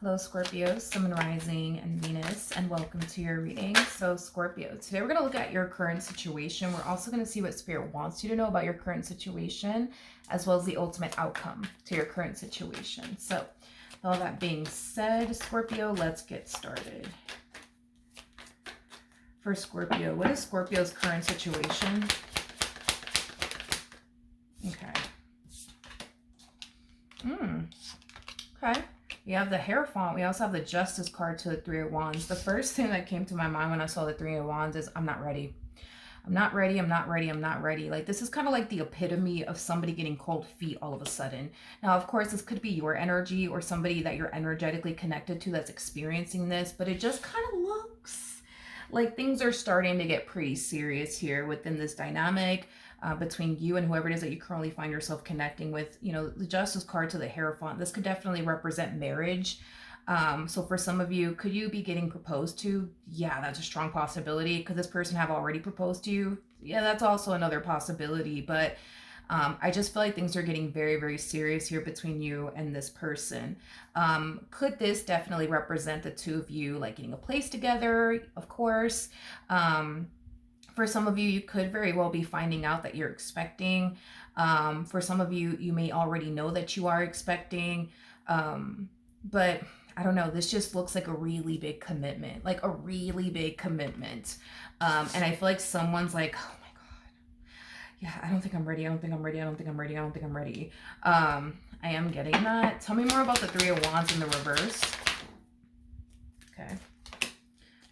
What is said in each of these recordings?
Hello Scorpio, Sun, Rising, and Venus, and welcome to your reading. So Scorpio, today we're going to look at your current situation. We're also going to see what Spirit wants you to know about your current situation, as well as the ultimate outcome to your current situation. So with all that being said, Scorpio, let's get started. For Scorpio, what is Scorpio's current situation? Okay. Okay. We have the Hierophant. We also have the Justice card to the Three of Wands. The first thing that came to my mind when I saw the Three of Wands is I'm not ready. I'm not ready. I'm not ready. I'm not ready. Like, this is kind of like the epitome of somebody getting cold feet all of a sudden. Now, of course, this could be your energy or somebody that you're energetically connected to that's experiencing this, but it just kind of looks like things are starting to get pretty serious here within this dynamic. Between you and whoever it is that you currently find yourself connecting with. You know, the Justice card to the Hierophant, this could definitely represent marriage. So for some of you, could you be getting proposed to? Yeah, that's a strong possibility. Could this person have already proposed to you? Yeah, that's also another possibility. But I just feel like things are getting very, very serious here between you and this person. Could this definitely represent the two of you, like, getting a place together? Of course. For some of you, you could very well be finding out that you're expecting. For some of you, you may already know that you are expecting. But I don't know, this just looks like a really big commitment, like a really big commitment. And I feel like someone's like, oh my God, yeah, I don't think I'm ready. I don't think I'm ready. I don't think I'm ready. I don't think I'm ready. I am getting that. Tell me more about the Three of Wands in the reverse. Okay.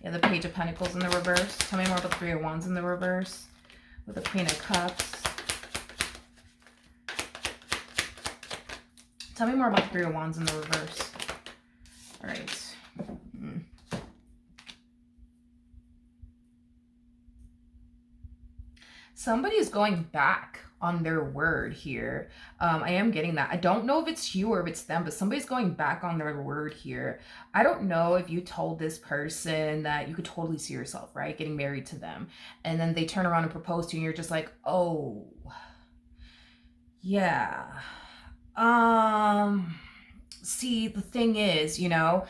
Yeah, the Page of Pentacles in the reverse. Tell me more about the Three of Wands in the reverse. With the Queen of Cups. Tell me more about the Three of Wands in the reverse. All right. Somebody is going back on their word here. I am getting that. I don't know if it's you or if it's them, but somebody's going back on their word here. I don't know if you told this person that you could totally see yourself, right, getting married to them, and then they turn around and propose to you and you're just like, oh, yeah. See, the thing is, you know,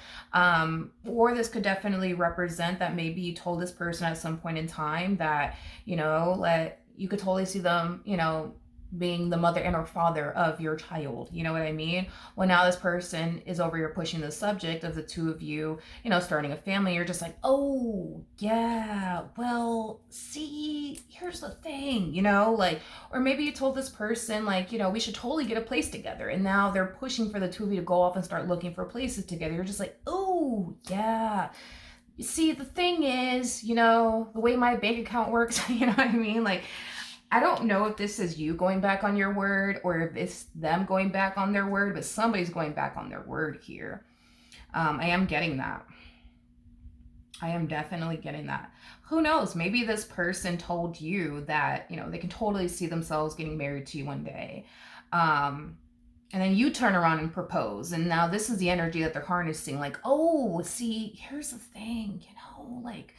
or this could definitely represent that maybe you told this person at some point in time that, you know, you could totally see them, you know, being the mother and or father of your child. You know what I mean? Well, now this person is over here pushing the subject of the two of you, you know, starting a family. You're just like, oh, yeah, well, see, here's the thing, you know, like, or maybe you told this person, like, you know, we should totally get a place together. And now they're pushing for the two of you to go off and start looking for places together. You're just like, oh, yeah. You see, the thing is, you know, the way my bank account works, you know what I mean? Like, I don't know if this is you going back on your word or if it's them going back on their word, but somebody's going back on their word here. I am getting that. I am definitely getting that. Who knows? Maybe this person told you that, you know, they can totally see themselves getting married to you one day. And then you turn around and propose. And now this is the energy that they're harnessing. Like, oh, see, here's the thing, you know, like,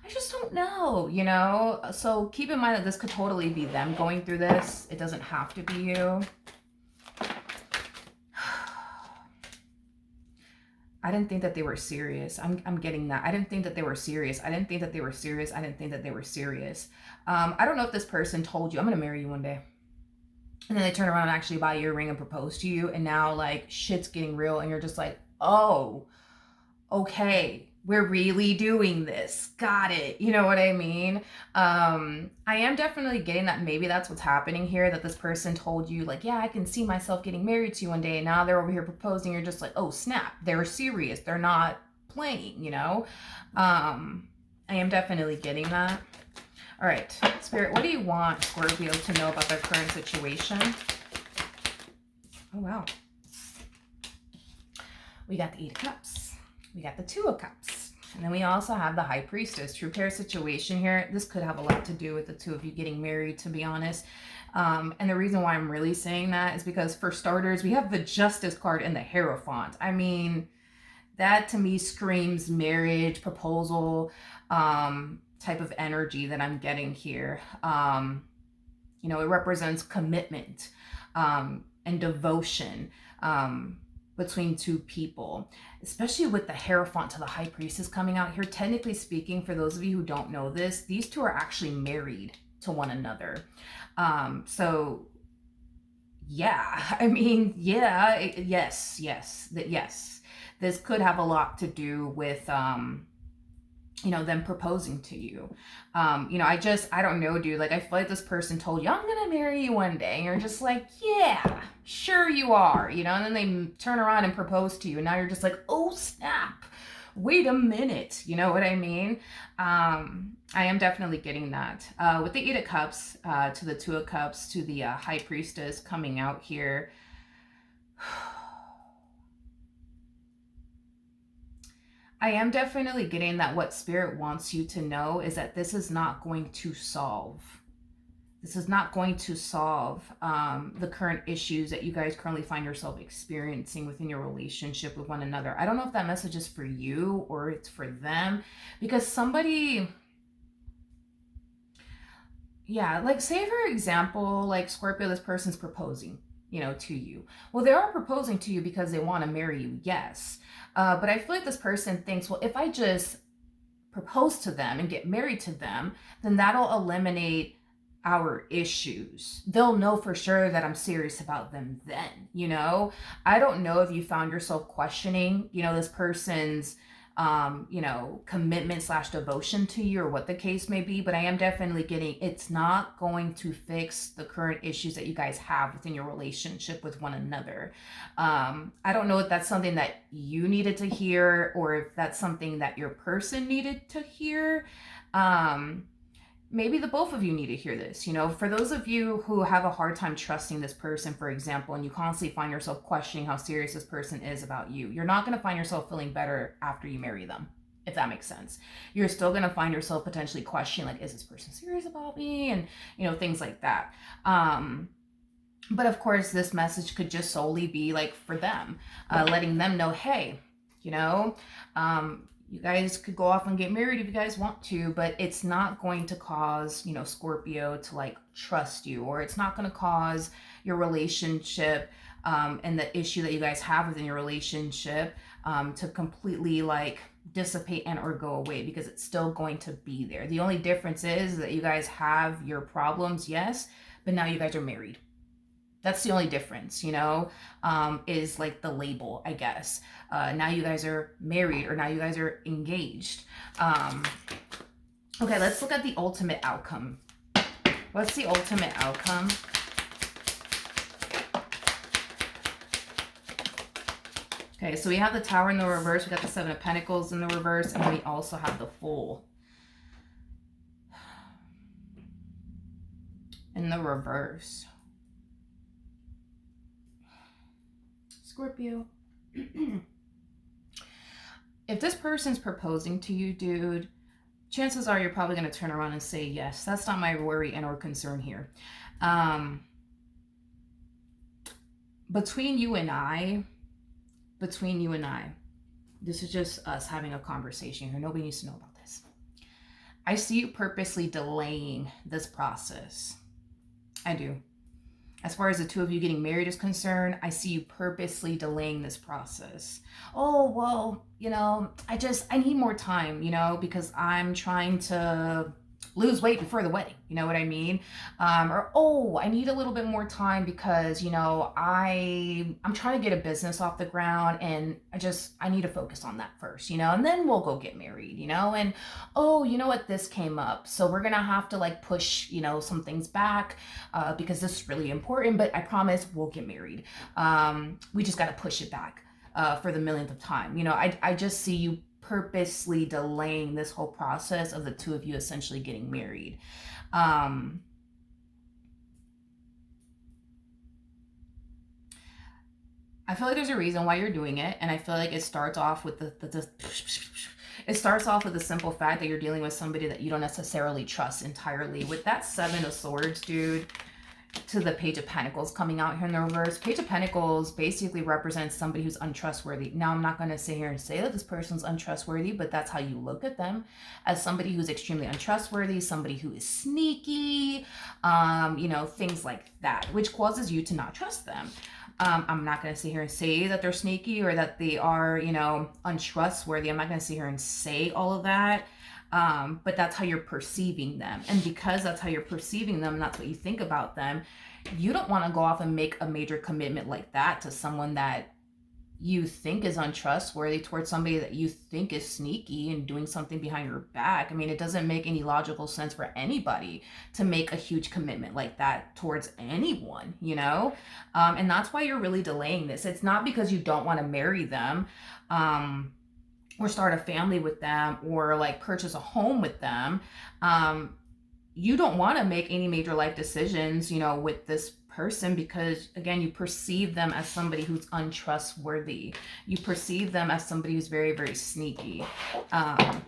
I just don't know, you know? So keep in mind that this could totally be them going through this. It doesn't have to be you. I didn't think that they were serious. I'm getting that. I didn't think that they were serious. I didn't think that they were serious. I didn't think that they were serious. I don't know if this person told you, I'm going to marry you one day. And then they turn around and actually buy you a ring and propose to you. And now, like, shit's getting real. And you're just like, oh, okay, we're really doing this. Got it. You know what I mean? I am definitely getting that maybe that's what's happening here, that this person told you, like, yeah, I can see myself getting married to you one day. And now they're over here proposing. You're just like, oh, snap. They're serious. They're not playing, you know? I am definitely getting that. All right, Spirit, what do you want Scorpio to know about their current situation? Oh, wow. We got the Eight of Cups. We got the Two of Cups. And then we also have the High Priestess. True pair situation here. This could have a lot to do with the two of you getting married, to be honest. And the reason why I'm really saying that is because, for starters, we have the Justice card and the Hierophant. I mean, that to me screams marriage, proposal, type of energy that I'm getting here. You know, it represents commitment and devotion. between two people, especially with the Hierophant to the High Priestess coming out here. Technically speaking, for those of you who don't know this, these two are actually married to one another. So yeah, I mean, yeah, yes. This could have a lot to do with, them proposing to you. I don't know, dude. Like, I feel like this person told you, I'm gonna marry you one day. And you're just like, yeah, sure you are, and then they turn around and propose to you. And now you're just like, oh, snap. Wait a minute. You know what I mean? I am definitely getting that. With the Eight of Cups, to the Two of Cups, to the High Priestess coming out here. I am definitely getting that what Spirit wants you to know is that this is not going to solve. This is not going to solve the current issues that you guys currently find yourself experiencing within your relationship with one another. I don't know if that message is for you or it's for them, because somebody, yeah, like say for example, like Scorpio, this person's proposing, to you. Well, they are proposing to you because they want to marry you, yes. But I feel like this person thinks, well, if I just propose to them and get married to them, then that'll eliminate our issues. They'll know for sure that I'm serious about them then, I don't know if you found yourself questioning, this person's commitment / devotion to you or what the case may be, but I am definitely getting it's not going to fix the current issues that you guys have within your relationship with one another. I don't know if that's something that you needed to hear or if that's something that your person needed to hear. Maybe the both of you need to hear this. For those of you who have a hard time trusting this person, for example, and you constantly find yourself questioning how serious this person is about you, you're not going to find yourself feeling better after you marry them, if that makes sense. You're still going to find yourself potentially questioning, like, is this person serious about me? And, things like that. But of course, this message could just solely be like for them, letting them know, hey, you guys could go off and get married if you guys want to, but it's not going to cause, Scorpio to like trust you, or it's not going to cause your relationship and the issue that you guys have within your relationship to completely like dissipate and or go away, because it's still going to be there. The only difference is that you guys have your problems, yes, but now you guys are married. That's the only difference, is like the label, I guess. Now you guys are married, or now you guys are engaged. Okay, let's look at the ultimate outcome. What's the ultimate outcome? Okay, so we have the Tower in the reverse. We got the Seven of Pentacles in the reverse, and then we also have the Fool in the reverse. Scorpio. If this person's proposing to you, dude, chances are you're probably going to turn around and say yes. That's not my worry and or concern here. Between you and I, this is just us having a conversation here. Nobody needs to know about this. I see you purposely delaying this process. I do. As far as the two of you getting married is concerned, I see you purposely delaying this process. Oh, well, I need more time, because I'm trying to lose weight before the wedding. You know what I mean? I need a little bit more time because, I'm trying to get a business off the ground, and I need to focus on that first, and then we'll go get married, and, this came up. So we're going to have to like push, some things back, because this is really important, but I promise we'll get married. We just got to push it back, for the millionth time. I just see you purposely delaying this whole process of the two of you essentially getting married. I feel like there's a reason why you're doing it, and I feel like it starts off with it starts off with the simple fact that you're dealing with somebody that you don't necessarily trust entirely. With that Seven of Swords, dude, to the Page of Pentacles coming out here in the reverse. Page of Pentacles basically represents somebody who's untrustworthy. Now, I'm not going to sit here and say that this person's untrustworthy, but that's how you look at them, as somebody who's extremely untrustworthy, somebody who is sneaky, things like that, which causes you to not trust them. I'm not going to sit here and say that they're sneaky or that they are, you know, untrustworthy. I'm not going to sit here and say all of that. But that's how you're perceiving them. And because that's how you're perceiving them, and that's what you think about them, you don't want to go off and make a major commitment like that to someone that you think is untrustworthy, towards somebody that you think is sneaky and doing something behind your back. I mean, it doesn't make any logical sense for anybody to make a huge commitment like that towards anyone, you know? And that's why you're really delaying this. It's not because you don't want to marry them, or start a family with them, or like purchase a home with them. You don't want to make any major life decisions, you know, with this person, because again, you perceive them as somebody who's untrustworthy. You perceive them as somebody who's very, very sneaky,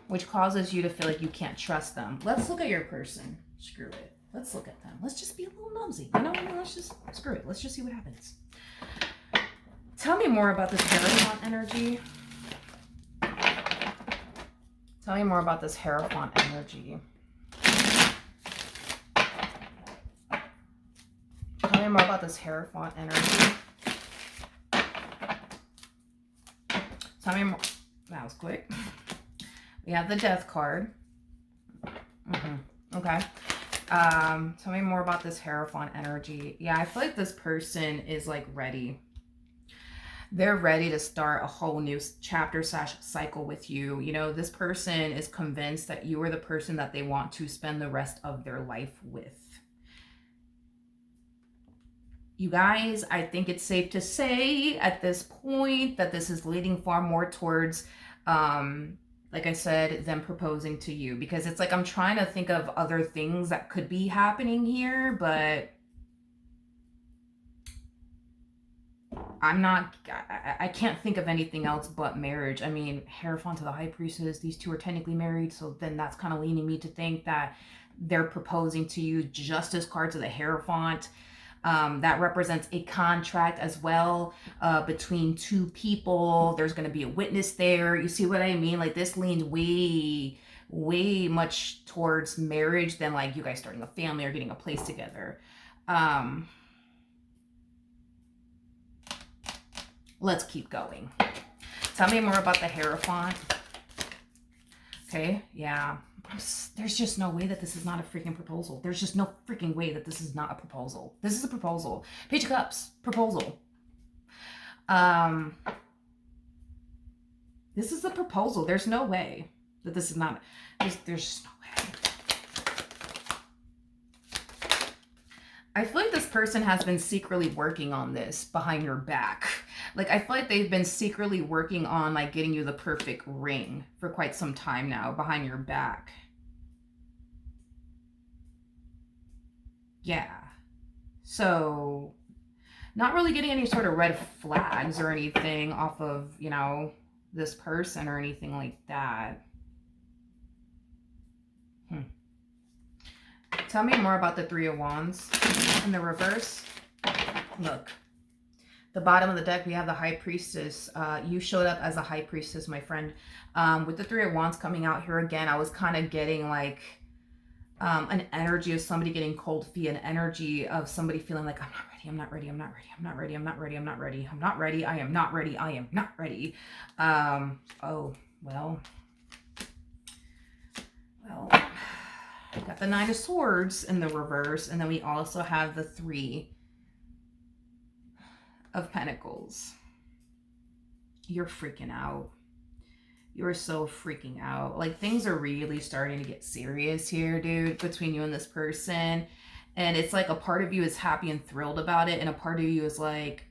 which causes you to feel like you can't trust them. Let's look at your person. Screw it. Let's look at them. Let's just be a little nosy. You know what I mean? Let's just, screw it. Let's just see what happens. Tell me more about this Hierophant energy. Tell me more about this Hierophant energy. Tell me more about this Hierophant energy. Tell me more. That was quick. We have the Death card. Okay. Tell me more about this Hierophant energy. Yeah, I feel like this person is like ready. They're ready to start a whole new chapter / cycle with you. You know, this person is convinced that you are the person that they want to spend the rest of their life with. You guys, I think it's safe to say at this point that this is leading far more towards, like I said, them proposing to you. Because it's like I'm trying to think of other things that could be happening here, but I can't think of anything else but marriage. I mean, Hierophant to the High Priestess, these two are technically married, so then that's kind of leaning me to think that they're proposing to you. Justice card to the Hierophant. That represents a contract as well, between two people. There's going to be a witness there. You see what I mean? Like, this leans way much towards marriage than like you guys starting a family or getting a place together. Let's keep going. Tell me more about the Hierophant. Okay, yeah. There's just no way that this is not a freaking proposal. There's just no freaking way that this is not a proposal. This is a proposal. Page of Cups, proposal. This is a proposal. There's no way that this is not. There's just no way. I feel like this person has been secretly working on this behind your back. Like, I feel like they've been secretly working on, like, getting you the perfect ring for quite some time now behind your back. Yeah. So, not really getting any sort of red flags or anything off of, you know, this person or anything like that. Tell me more about the Three of Wands in the reverse. Look. The bottom of the deck, we have the High Priestess. You showed up as a High Priestess, my friend. With the Three of Wands coming out here again, I was kind of getting like an energy of somebody getting cold feet, an energy of somebody feeling like, I'm not ready, I'm not ready, I'm not ready, I'm not ready, I'm not ready, I'm not ready, I am not ready, I am not ready. Oh, well, we got the Nine of Swords in the reverse, and then we also have the Three of Pentacles. You're freaking out. You're so freaking out. Like, things are really starting to get serious here, dude, between you and this person. And it's like a part of you is happy and thrilled about it, and a part of you is like,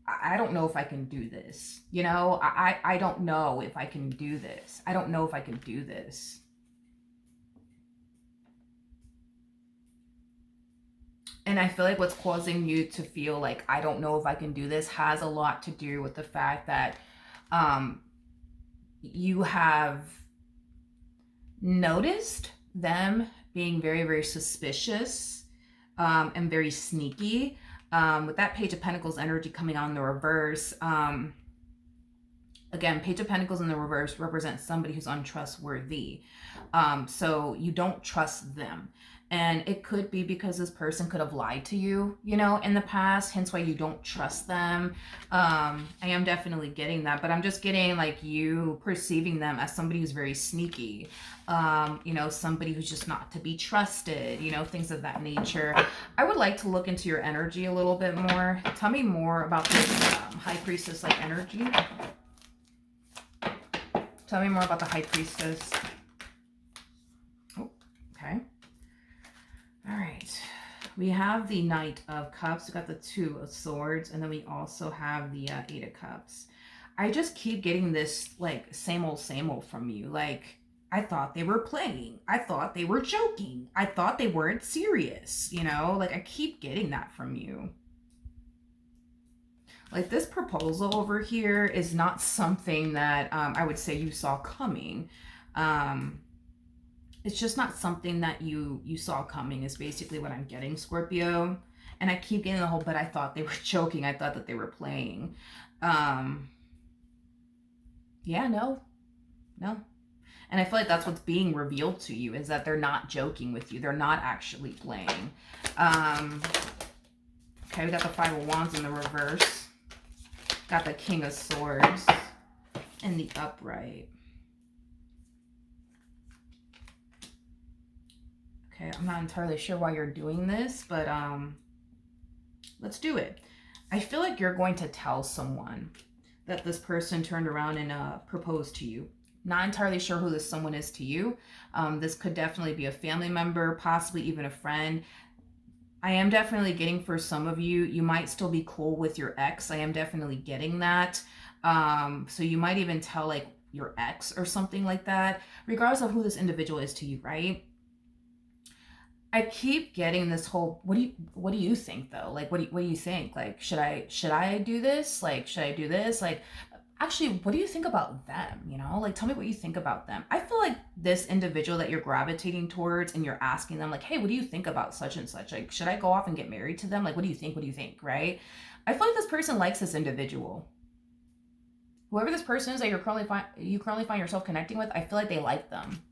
I don't know if I can do this. You know, I don't know if I can do this. I don't know if I can do this. And I feel like what's causing you to feel like, I don't know if I can do this, has a lot to do with the fact that you have noticed them being very, very suspicious and very sneaky. With that Page of Pentacles energy coming on the reverse, again, Page of Pentacles in the reverse represents somebody who's untrustworthy. So you don't trust them. And it could be because this person could have lied to you, you know, in the past, hence why you don't trust them. I am definitely getting that, but I'm just getting like you perceiving them as somebody who's very sneaky, you know, somebody who's just not to be trusted, you know, things of that nature. I would like to look into your energy a little bit more. Tell me more about this High Priestess like energy. Tell me more about the High Priestess. Oh, okay. All right. We have the Knight of Cups. We got the Two of Swords. And then we also have the Eight of Cups. I just keep getting this, like, same old from you. Like, I thought they were playing. I thought they were joking. I thought they weren't serious. You know? Like, I keep getting that from you. Like, this proposal over here is not something that I would say you saw coming. It's just not something that you saw coming is basically what I'm getting, Scorpio. And I keep getting the whole, but I thought they were joking. I thought that they were playing. Yeah, no. And I feel like that's what's being revealed to you, is that they're not joking with you. They're not actually playing. Okay, we got the Five of Wands in the reverse. Got the King of Swords in the upright. Okay, I'm not entirely sure why you're doing this, but let's do it. I feel like you're going to tell someone that this person turned around and proposed to you. Not entirely sure who this someone is to you. This could definitely be a family member, possibly even a friend. I am definitely getting, for some of you, you might still be cool with your ex. I am definitely getting that. So you might even tell like your ex or something like that, regardless of who this individual is to you, right? I keep getting this whole, what do you think though? Like, what do you think? Like, should I do this? Like, should I do this? Like, actually, what do you think about them? You know, like, tell me what you think about them. I feel like this individual that you're gravitating towards and you're asking them like, hey, what do you think about such and such? Like, should I go off and get married to them? Like, what do you think? What do you think? Right? I feel like this person likes this individual. Whoever this person is that you currently find yourself connecting with, I feel like they like them.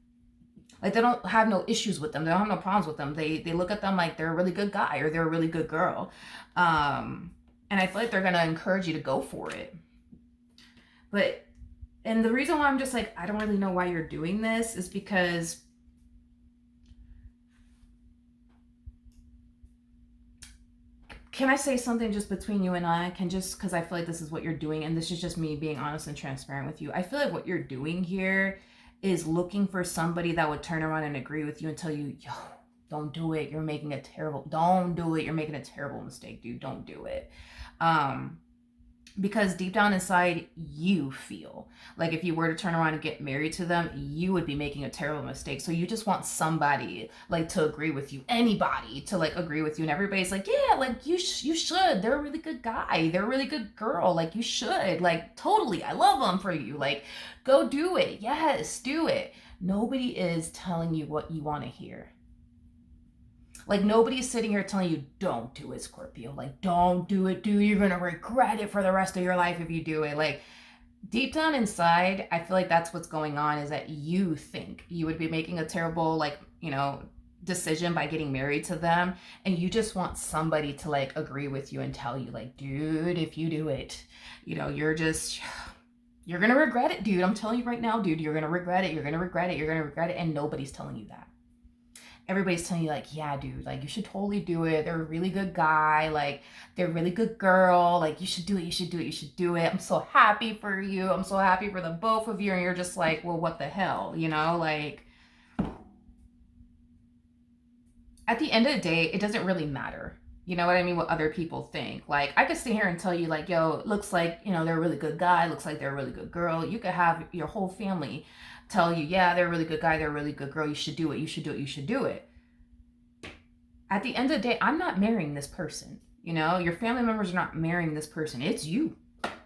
Like, they don't have no issues with them. They don't have no problems with them. They look at them like they're a really good guy or they're a really good girl. And I feel like they're going to encourage you to go for it. But, and the reason why I'm just like, I don't really know why you're doing this is because can I say something just between you and I? Because I feel like this is what you're doing, and this is just me being honest and transparent with you. I feel like what you're doing here is looking for somebody that would turn around and agree with you and tell you, yo, don't do it. Don't do it. You're making a terrible mistake, dude. Don't do it. Because deep down inside, you feel like if you were to turn around and get married to them, you would be making a terrible mistake. So you just want somebody like to agree with you, anybody to like agree with you. And everybody's like, yeah, like you should. They're a really good guy. They're a really good girl. Like you should. Like totally. I love them for you. Like go do it. Yes, do it. Nobody is telling you what you want to hear. Like, nobody's sitting here telling you, don't do it, Scorpio. Like, don't do it, dude. You're going to regret it for the rest of your life if you do it. Like, deep down inside, I feel like that's what's going on, is that you think you would be making a terrible, like, you know, decision by getting married to them. And you just want somebody to, like, agree with you and tell you, like, dude, if you do it, you know, you're going to regret it, dude. I'm telling you right now, dude, you're going to regret it. You're going to regret it. You're going to regret it. And nobody's telling you that. Everybody's telling you like, yeah, dude, like you should totally do it. They're a really good guy. Like they're a really good girl. Like you should do it. You should do it. You should do it. I'm so happy for you. I'm so happy for the both of you. And you're just like, well, what the hell? You know, like at the end of the day, it doesn't really matter. You know what I mean? What other people think. Like I could sit here and tell you like, yo, it looks like, you know, they're a really good guy. Looks like they're a really good girl. You could have your whole family tell you, yeah, they're a really good guy. They're a really good girl. You should do it. You should do it. You should do it. At the end of the day, I'm not marrying this person. You know, your family members are not marrying this person. It's you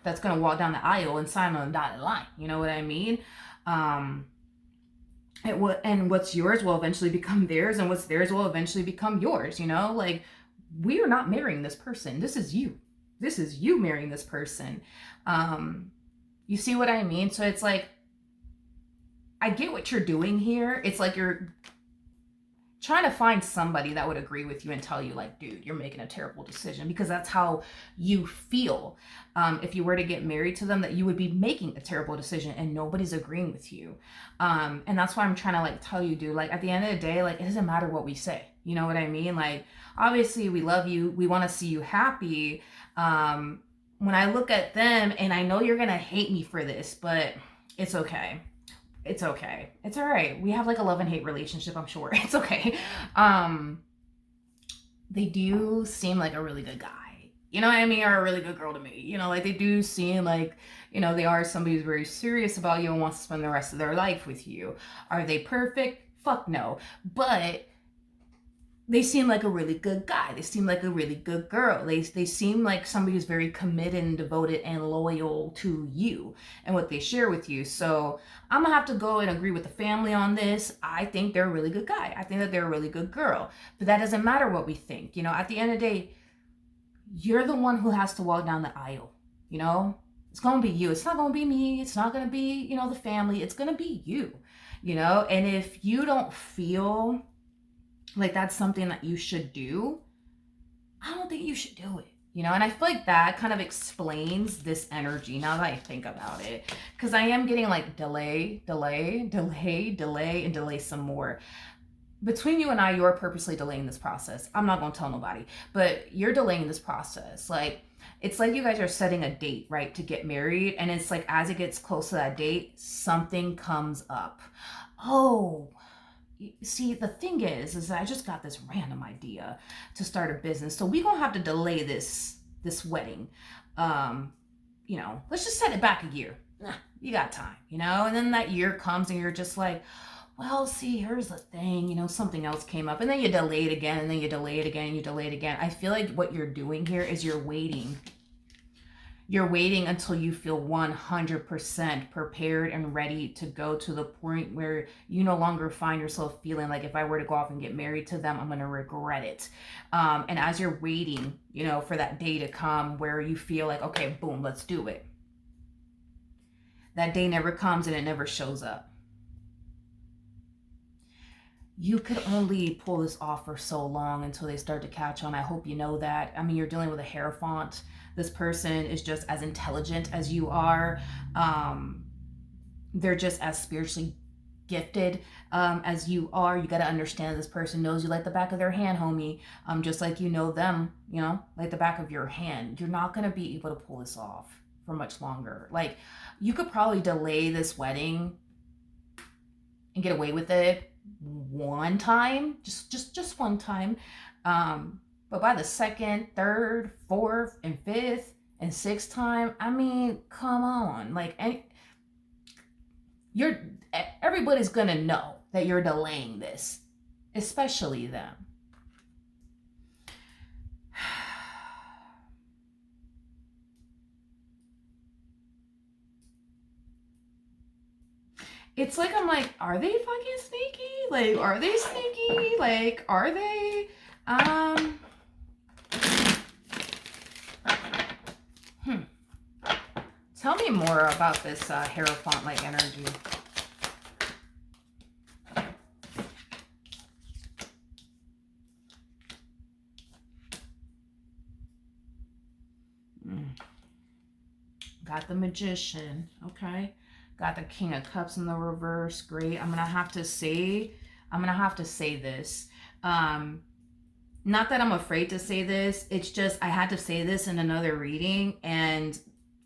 that's going to walk down the aisle and sign on the dotted line. You know what I mean? And what's yours will eventually become theirs, and what's theirs will eventually become yours. You know, like we are not marrying this person. This is you. This is you marrying this person. You see what I mean? So it's like, I get what you're doing here. It's like you're trying to find somebody that would agree with you and tell you like, dude, you're making a terrible decision, because that's how you feel. If you were to get married to them, that you would be making a terrible decision and nobody's agreeing with you. And that's why I'm trying to like tell you, dude, like at the end of the day, like it doesn't matter what we say. You know what I mean? Like, obviously we love you. We want to see you happy. When I look at them, and I know you're going to hate me for this, but it's okay. It's okay. It's all right. We have like a love and hate relationship, I'm sure. It's okay. They do seem like a really good guy. You know what I mean? Or a really good girl to me. You know, like they do seem like, you know, they are somebody who's very serious about you and wants to spend the rest of their life with you. Are they perfect? Fuck no. But they seem like a really good guy. They seem like a really good girl. They seem like somebody who's very committed and devoted and loyal to you and what they share with you. So I'm going to have to go and agree with the family on this. I think they're a really good guy. I think that they're a really good girl. But that doesn't matter what we think. You know, at the end of the day, you're the one who has to walk down the aisle. You know, it's going to be you. It's not going to be me. It's not going to be, you know, the family. It's going to be you, you know. And if you don't feel like that's something that you should do, I don't think you should do it, you know. And I feel like that kind of explains this energy now that I think about it, because I am getting like delay and delay some more. Between you and I, you're purposely delaying this process. I'm not going to tell nobody, but you're delaying this process. Like, it's like you guys are setting a date, right, to get married. And it's like, as it gets close to that date, something comes up. Oh, see, the thing is I just got this random idea to start a business. So we're going to have to delay this wedding. You know, let's just set it back a year. You got time, you know? And then that year comes and you're just like, well, see, here's the thing, you know, something else came up. And then you delay it again, and then you delay it again, and you delay it again. I feel like what you're doing here is you're waiting. You're waiting until you feel 100% prepared and ready to go to the point where you no longer find yourself feeling like, if I were to go off and get married to them, I'm going to regret it. And as you're waiting, you know, for that day to come where you feel like, okay, boom, let's do it. That day never comes and it never shows up. You could only pull this off for so long until they start to catch on. I hope you know that. I mean, you're dealing with a Hierophant. This person is just as intelligent as you are. They're just as spiritually gifted as you are. You got to understand this person knows you like the back of their hand, homie. Just like you know them, you know, like the back of your hand. You're not going to be able to pull this off for much longer. Like, you could probably delay this wedding and get away with it one time, just one time. But by the second, third, fourth, and fifth, and sixth time, I mean, come on. Like, everybody's gonna know that you're delaying this, especially them. It's like, I'm like, are they fucking sneaky? Like, are they sneaky? Like, are they? Tell me more about this Hierophant-like energy. Got the Magician, okay. Got the King of Cups in the reverse. Great. I'm gonna have to say this. Not that I'm afraid to say this. It's just I had to say this in another reading, and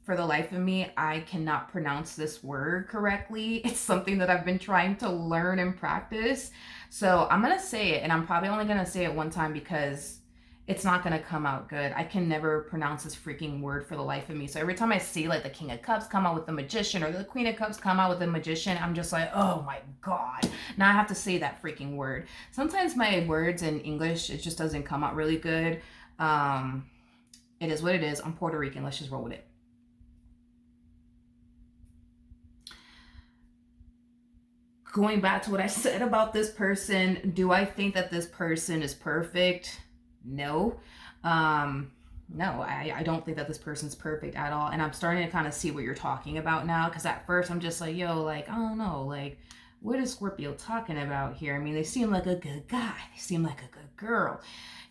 for the life of me, I cannot pronounce this word correctly. It's something that I've been trying to learn and practice. So I'm gonna say it, and I'm probably only gonna say it one time because it's not going to come out good. I can never pronounce this freaking word for the life of me. So every time I see like the King of Cups come out with the Magician, or the Queen of Cups come out with the Magician, I'm just like, oh my God. Now I have to say that freaking word. Sometimes my words in English, it just doesn't come out really good. It is what it is. I'm Puerto Rican. Let's just roll with it. Going back to what I said about this person, do I think that this person is perfect? No. No, I don't think that this person's perfect at all. And I'm starting to kind of see what you're talking about now. Because at first I'm just like, yo, like, I don't know. Like, What is Scorpio talking about here? I mean, they seem like a good guy. They seem like a good girl.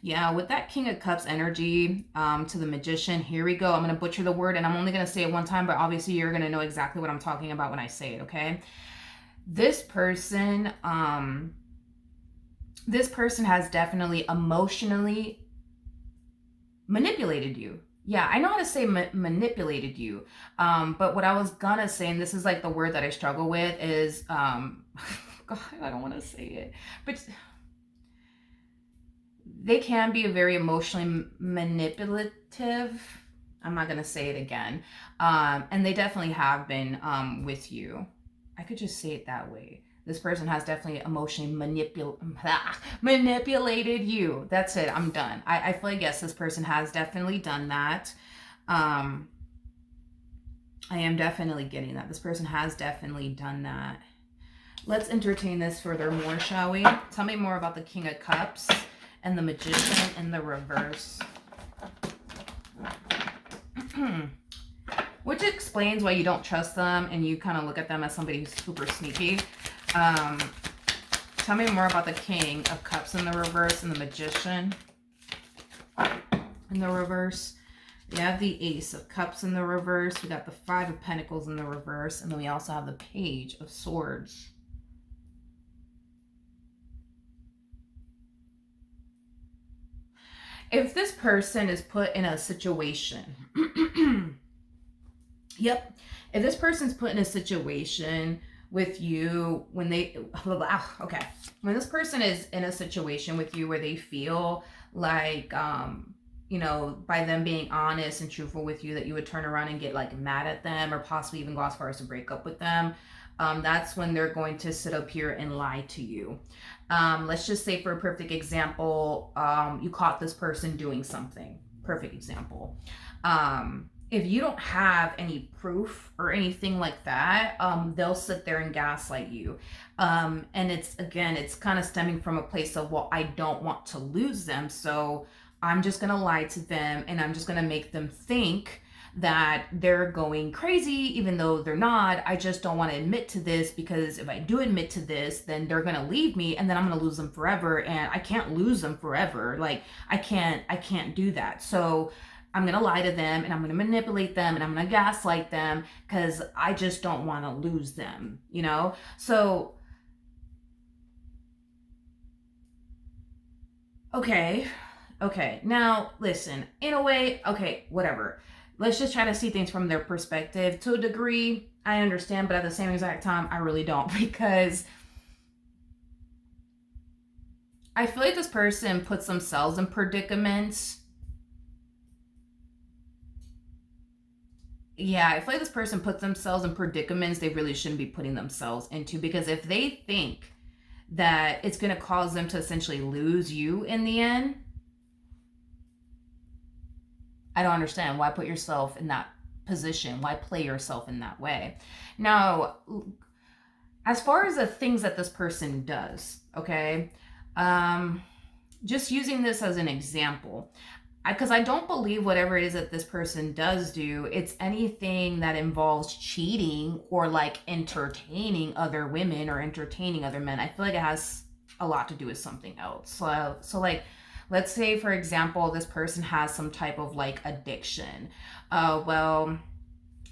Yeah, with that King of Cups energy to the Magician, here we go. I'm going to butcher the word, and I'm only going to say it one time, but obviously you're going to know exactly what I'm talking about when I say it, okay? This person has definitely emotionally manipulated you. Yeah, I know how to say manipulated you. But what I was gonna say, and this is like the word that I struggle with, is God, I don't want to say it, but they can be very emotionally manipulative. I'm not gonna say it again. And they definitely have been with you. I could just say it that way. This person has definitely emotionally manipulated you. That's it. I'm done. I feel like, yes, this person has definitely done that. I am definitely getting that. This person has definitely done that. Let's entertain this further more, shall we? Tell me more about the King of Cups and the Magician in the reverse. Which explains why you don't trust them and you kind of look at them as somebody who's super sneaky. Tell me more about the King of Cups in the reverse and the Magician in the reverse. We have the Ace of Cups in the reverse. We got the Five of Pentacles in the reverse. And then we also have the Page of Swords. If this person is put in a situation, yep, if this person's put in a situation with you when they, okay, when this person is in a situation with you where they feel like, you know, by them being honest and truthful with you, that you would turn around and get like mad at them or possibly even go as far as to break up with them, that's when they're going to sit up here and lie to you. Let's just say, for a perfect example, you caught this person doing something. Perfect example. If you don't have any proof or anything like that, they'll sit there and gaslight you. And it's kind of stemming from a place of, well, I don't want to lose them, so I'm just going to lie to them and I'm just going to make them think that they're going crazy, even though they're not. I just don't want to admit to this, because if I do admit to this, then they're going to leave me and then I'm going to lose them forever, and I can't lose them forever. Like, I can't do that. So I'm going to lie to them and I'm going to manipulate them and I'm going to gaslight them because I just don't want to lose them, you know? So, okay. Now, listen, in a way, okay, whatever. Let's just try to see things from their perspective. To a degree, I understand, but at the same exact time, I really don't, because I feel like this person puts themselves in predicaments. Yeah, I feel like this person puts themselves in predicaments they really shouldn't be putting themselves into, because if they think that it's going to cause them to essentially lose you in the end, I don't understand. Why put yourself in that position? Why play yourself in that way? Now, as far as the things that this person does, okay, just using this as an example, because I don't believe whatever it is that this person does do, it's anything that involves cheating or like entertaining other women or entertaining other men. I feel like it has a lot to do with something else. So like, let's say, for example, this person has some type of like addiction. Well,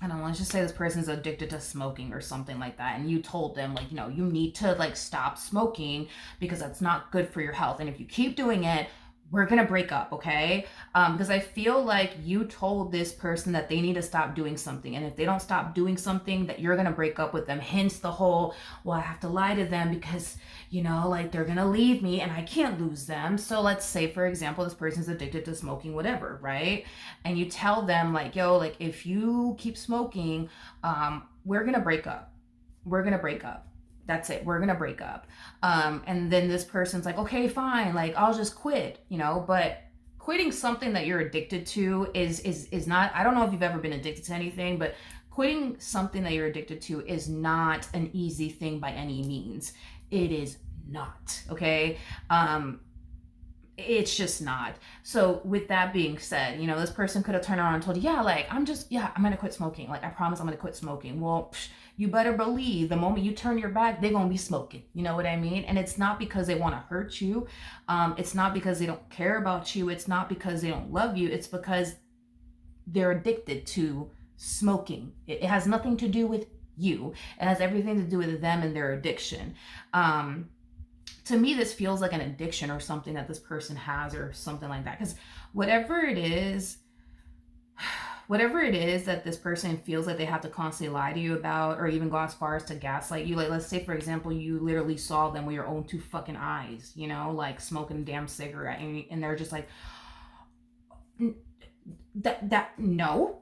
I don't know, let's just say this person's addicted to smoking or something like that. And you told them, like, you know, you need to like stop smoking because that's not good for your health. And if you keep doing it, we're going to break up, okay? Because I feel like you told this person that they need to stop doing something. And if they don't stop doing something, that you're going to break up with them. Hence the whole, well, I have to lie to them because, you know, like they're going to leave me and I can't lose them. So let's say, for example, this person's addicted to smoking, whatever, right? And you tell them like, yo, like if you keep smoking, we're going to break up. We're going to break up. That's it. We're going to break up. And then this person's like, okay, fine. Like, I'll just quit, you know, but quitting something that you're addicted to is not, I don't know if you've ever been addicted to anything, but quitting something that you're addicted to is not an easy thing by any means. It is not. Okay. It's just not. So with that being said, you know, this person could have turned around and told you, yeah, like, I'm gonna quit smoking. Like, I promise I'm gonna quit smoking. Well, you better believe the moment you turn your back, they're gonna be smoking. You know what I mean? And it's not because they want to hurt you. It's not because they don't care about you. It's not because they don't love you. It's because they're addicted to smoking. It has nothing to do with you. It has everything to do with them and their addiction. To me, this feels like an addiction or something that this person has or something like that. Because whatever it is that this person feels like they have to constantly lie to you about, or even go as far as to gaslight you. Like, let's say, for example, you literally saw them with your own two fucking eyes, you know, like smoking a damn cigarette, and they're just like, no,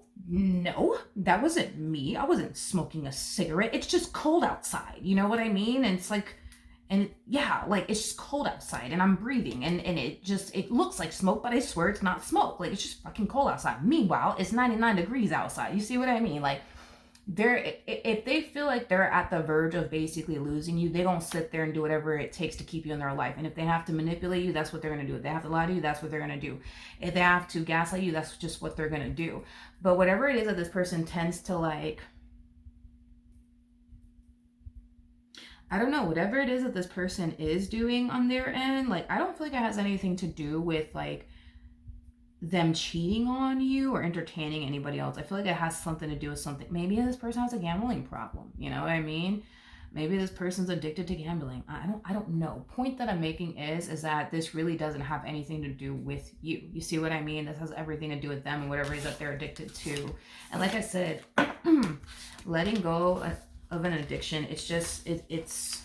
that wasn't me. I wasn't smoking a cigarette. It's just cold outside. You know what I mean? And it's like, and yeah, like, it's just cold outside and I'm breathing and it looks like smoke, but I swear it's not smoke. Like, it's just fucking cold outside. Meanwhile, it's 99 degrees outside. You see what I mean? Like, if they feel like they're at the verge of basically losing you, they don't sit there and do whatever it takes to keep you in their life. And if they have to manipulate you, that's what they're going to do. If they have to lie to you, that's what they're going to do. If they have to gaslight you, that's just what they're going to do. But whatever it is that this person tends to, like, I don't know, whatever it is that this person is doing on their end, like, I don't feel like it has anything to do with, like, them cheating on you or entertaining anybody else. I feel like it has something to do with something. Maybe this person has a gambling problem. You know what I mean? Maybe this person's addicted to gambling. I don't know. Point that I'm making is that this really doesn't have anything to do with you. You see what I mean? This has everything to do with them and whatever it is that they're addicted to. And like I said, letting go of an addiction, it's just it's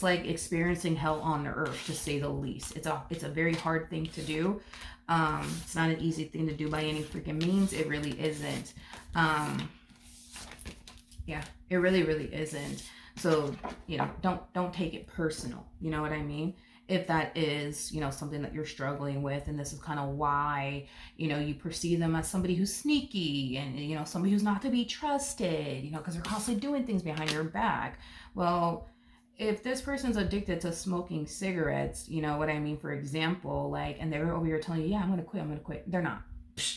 like experiencing hell on earth, to say the least. It's a very hard thing to do. It's not an easy thing to do by any freaking means. It really isn't. Yeah, it really isn't. So, you know, don't take it personal. You know what I mean? If that is, you know, something that you're struggling with, and this is kind of why, you know, you perceive them as somebody who's sneaky and, you know, somebody who's not to be trusted, you know, because they're constantly doing things behind your back. Well, if this person's addicted to smoking cigarettes, you know what I mean, for example, like, and they're over here telling you, yeah, I'm gonna quit. They're not.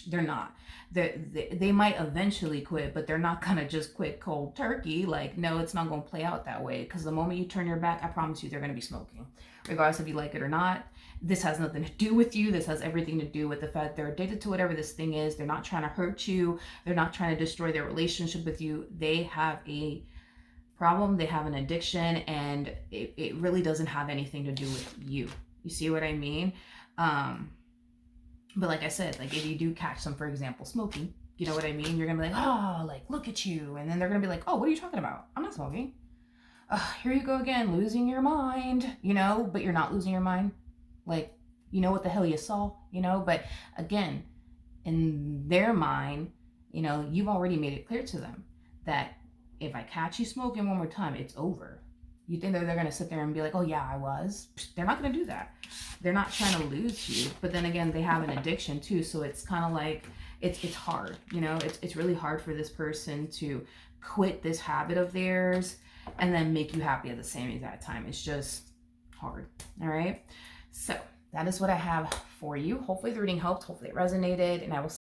They're not. They might eventually quit, but they're not gonna just quit cold turkey. Like, no, it's not gonna play out that way, because the moment you turn your back, I promise you, they're gonna be smoking, regardless if you like it or not. This has nothing to do with you. This has everything to do with the fact they're addicted to whatever this thing is. They're not trying to hurt you. They're not trying to destroy their relationship with you. They have a problem, they have an addiction, and it really doesn't have anything to do with you. You see what I mean? But like I said, like, if you do catch them, for example, smoking, you know what I mean? You're gonna be like, oh, like, look at you. And then they're gonna be like, oh, what are you talking about? I'm not smoking. Here you go again, losing your mind, you know, but you're not losing your mind. Like, you know what the hell you saw, you know? But again, in their mind, you know, you've already made it clear to them that if I catch you smoking one more time, it's over. You think that they're going to sit there and be like, oh yeah, I was? They're not going to do that. They're not trying to lose you. But then again, they have an addiction too. So it's kind of like, it's hard, you know, it's really hard for this person to quit this habit of theirs and then make you happy at the same exact time. It's just hard. All right. So that is what I have for you. Hopefully the reading helped. Hopefully it resonated, and I will see